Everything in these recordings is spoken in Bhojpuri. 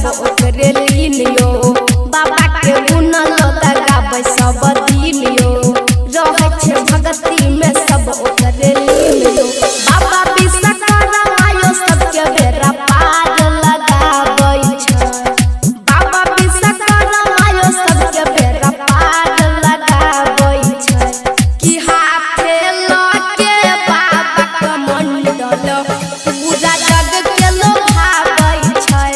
सब ओकरे लीलियो बाबा के गुणल गाबै सब दिलियो रहे छे भक्ति में सब ओकरे लीलियो बाबा विश्वकर्मा आयो सबके बेरा पार लगाबै छै बाबा विश्वकर्मा आयो सबके बेरा पार लगाबै छै कि हाथे लके बाबा के मंडल पूरा जग के लोभाबै छै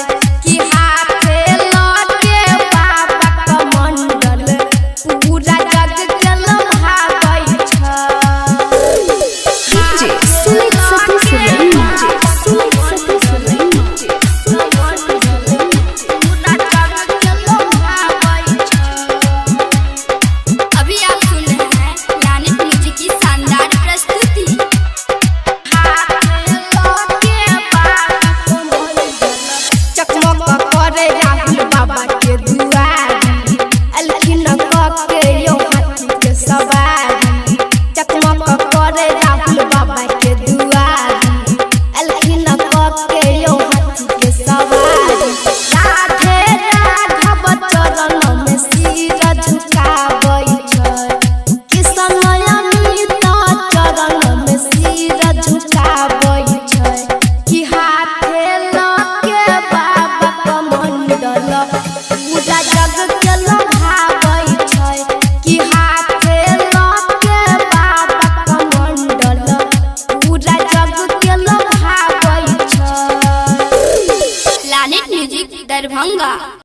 कि हाथे लके बाबा के मंडल पूरा जग के लोभाबै छै DJ Sulit Sati अभी आप सुन रहे हैं लानित म्यूजिक की शानदार प्रस्तुति। चकमक करे राहुल बाबा के दुआरी अलखिन के यो हाथी के सवारी चकमक करे राहुल बाबा के दुआरी अलखिन के यो हाथी के सवारी राधे राघव चरण में सिर झुकाबै छै किशन अमित चरण में सिर झुकाबै छै कि हाथे लके बाबा के मंडल पूरा जग के लोभाबै छै कि हाथे लके बाबा के मंडल पूरा जग के लोभाबै छै लानित म्यूजिक दरभंगा।